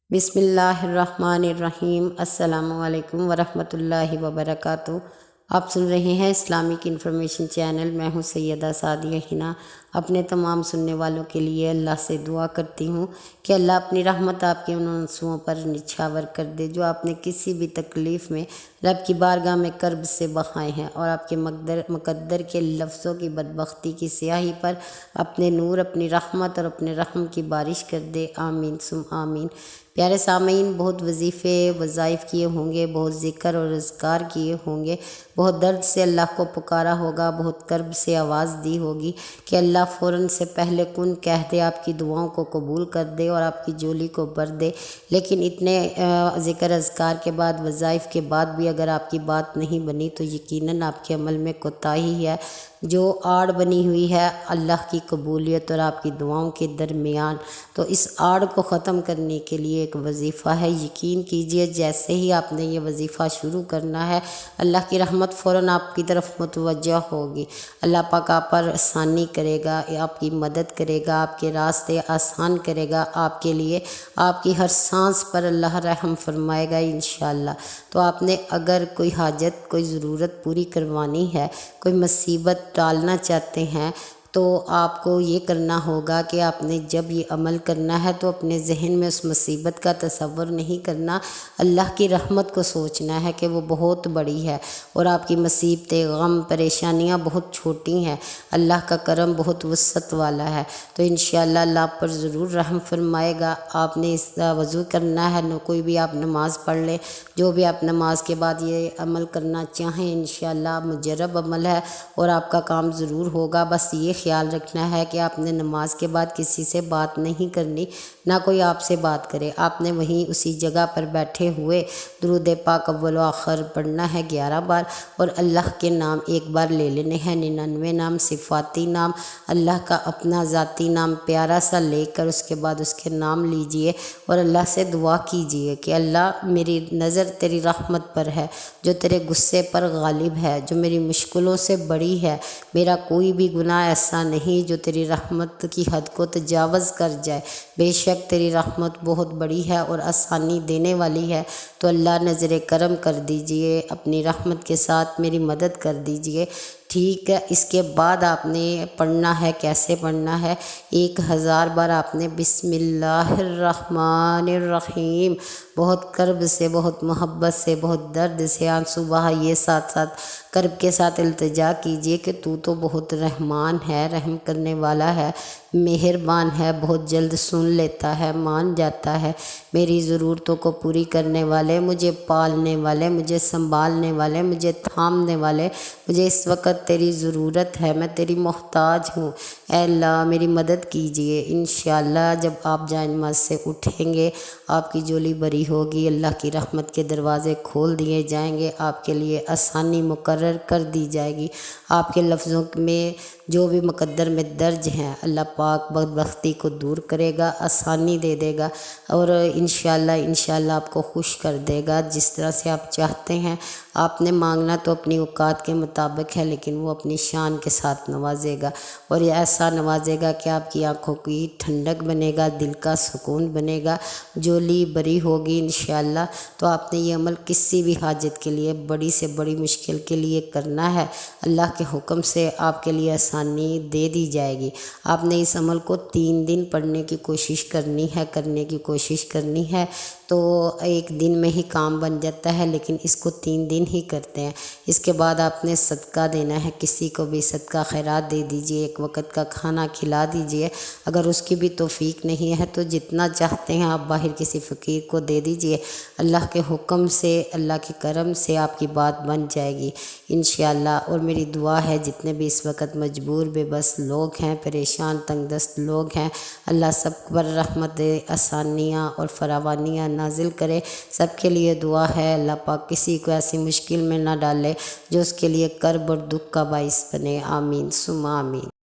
बिस्मिल्लाहिर्रहमानिर्रहीम। अस्सलामु अलैकुम वरहमतुल्लाहि वबरकातुहू। आप सुन रहे हैं इस्लामिक इन्फॉर्मेशन चैनल। मैं हूं सैयदा सादिया हिना। अपने तमाम सुनने वालों के लिए अल्लाह से दुआ करती हूं कि अल्लाह अपनी रहमत आपके उन आंसुओं पर निछावर कर दे जो आपने किसी भी तकलीफ़ में रब की बारगाह में कर्ब से बहाए हैं, और आपके मुकद्दर के लफ्ज़ों की बदबख्ती की स्याही पर अपने नूर, अपनी रहमत और अपने रहम की बारिश कर दे। आमीन सुम आमीन। प्यारे सामीन, बहुत वजीफ़े वज़ाइफ किए होंगे, बहुत ज़िक्र और अज़कार किए होंगे, बहुत दर्द से अल्लाह को पुकारा होगा, बहुत कर्ब से आवाज़ दी होगी कि अल्लाह फ़ौरन से पहले कुन कह दे, आपकी दुआओं को कबूल कर दे और आपकी झोली को भर दे। लेकिन इतने ज़िक्र अज़कार के बाद, वज़ाइफ के बाद भी अगर आपकी बात नहीं बनी तो यकीनन आपके अमल में कोताही है। जो आड़ बनी हुई है अल्लाह की कबूलियत और आपकी दुआओं के दरमियान, तो इस आड़ को ख़त्म करने के लिए एक वजीफ़ा है। यकीन कीजिए, जैसे ही आपने ये वजीफ़ा शुरू करना है, अल्लाह की रहमत फ़ौरन आपकी तरफ मुतवज्जह होगी। अल्लाह पाक आप पर आसानी करेगा, आपकी मदद करेगा, आपके रास्ते आसान करेगा आपके लिए। आपकी हर सांस पर अल्लाह रहम फरमाएगा इंशाअल्लाह। तो आपने अगर कोई हाजत, कोई ज़रूरत पूरी करवानी है, कोई मुसीबत टालना चाहते हैं, तो आपको ये करना होगा कि आपने जब ये अमल करना है तो अपने जहन में उस मुसीबत का तसव्वुर नहीं करना, अल्लाह की रहमत को सोचना है कि वो बहुत बड़ी है और आपकी मुसीबतें, गम, परेशानियां बहुत छोटी हैं। अल्लाह का करम बहुत वसअत वाला है, तो इंशाअल्लाह अल्लाह पर ज़रूर रहम फरमाएगा। आपने इस वज़ू करना है, न कोई भी आप नमाज़ पढ़ लें, जो भी आप नमाज के बाद ये अमल करना चाहें, इंशाअल्लाह मुजर्रब अमल है और आपका काम ज़रूर होगा। बस ये ख्याल रखना है कि आपने नमाज के बाद किसी से बात नहीं करनी, ना कोई आपसे बात करे। आपने वहीं उसी जगह पर बैठे हुए दुरूद पाक अव्वल व आखिर पढ़ना है 11 बार, और अल्लाह के नाम एक बार ले लेने हैं। 99 नाम सिफाती नाम, अल्लाह का अपना ज़ाती नाम प्यारा सा लेकर उसके बाद उसके नाम लीजिए और अल्लाह से दुआ कीजिए कि अल्लाह, मेरी नज़र तेरी रहमत पर है जो तेरे गुस्से पर गालिब है, जो मेरी मुश्किलों से बड़ी है। मेरा कोई भी गुनाह ऐसा नहीं जो तेरी रहमत की हद को तजावज़ कर जाए। बेशक तेरी रहमत बहुत बड़ी है और आसानी देने वाली है। तो अल्लाह नज़र करम कर दीजिए, अपनी रहमत के साथ मेरी मदद कर दीजिए। ठीक है, इसके बाद आपने पढ़ना है। कैसे पढ़ना है? 1000 बार आपने बिस्मिल्लाहिर्रहमानिर्रहीम बहुत कर्ब से, बहुत मोहब्बत से, बहुत दर्द से आंसू बहाइए, साथ साथ कर्ब के साथ इल्तिजा कीजिए कि तू तो बहुत रहमान है, रहम करने वाला है, मेहरबान है, बहुत जल्द सुन लेता है, मान जाता है। मेरी ज़रूरतों को पूरी करने वाले, मुझे पालने वाले, मुझे संभालने वाले, मुझे थामने वाले, मुझे इस वक्त तेरी ज़रूरत है, मैं तेरी मोहताज हूँ। ऐ अल्लाह मेरी मदद कीजिए। इंशाअल्लाह जब आप जाए नमाज से उठेंगे, आपकी झोली भरी होगी, अल्लाह की रहमत के दरवाज़े खोल दिए जाएंगे, आपके लिए आसानी मुकर्रर कर दी जाएगी। आपके लफ्ज़ों में जो भी मुकद्दर में दर्ज हैं, अल्लाह पाक बदबख्ती को दूर करेगा, आसानी दे देगा और इंशाअल्लाह आपको खुश कर देगा जिस तरह से आप चाहते हैं। आपने मांगना तो अपनी औकात के मुताबिक है, लेकिन वो अपनी शान के साथ नवाजेगा, और ये ऐसा नवाजेगा कि आपकी आंखों की ठंडक बनेगा, दिल का सुकून बनेगा, झोली भरी होगी इंशाअल्लाह। तो आपने ये अमल किसी भी हाजत के लिए, बड़ी से बड़ी मुश्किल के लिए करना है। अल्लाह के हुक्म से आपके लिए आसानी दे दी जाएगी। आपने इस अमल को 3 दिन पढ़ने की कोशिश करनी है, करने की कोशिश करनी है। तो एक दिन में ही काम बन जाता है, लेकिन इसको 3 दिन ही करते हैं। इसके बाद आपने सदका देना है, किसी को भी सदका खैरात दे दीजिए, एक वक्त का खाना खिला दीजिए। अगर उसकी भी तौफीक नहीं है तो जितना चाहते हैं आप बाहर किसी फ़कीर को दे दीजिए। अल्लाह के हुक्म से, अल्लाह के करम से आपकी बात बन जाएगी इंशाअल्लाह। और मेरी दुआ है जितने भी इस वक्त मजबूर बेबस लोग हैं, परेशान तंगदस्त लोग हैं, अल्लाह सब पर रहमत दे, आसानियाँ और फरावानियाँ नाजिल करे। सबके लिए दुआ है, अल्लाह पाक किसी को ऐसी मुश्किल में ना डाले जो उसके लिए कर्ब और दुख का बाइस बने। आमीन सुम आमीन।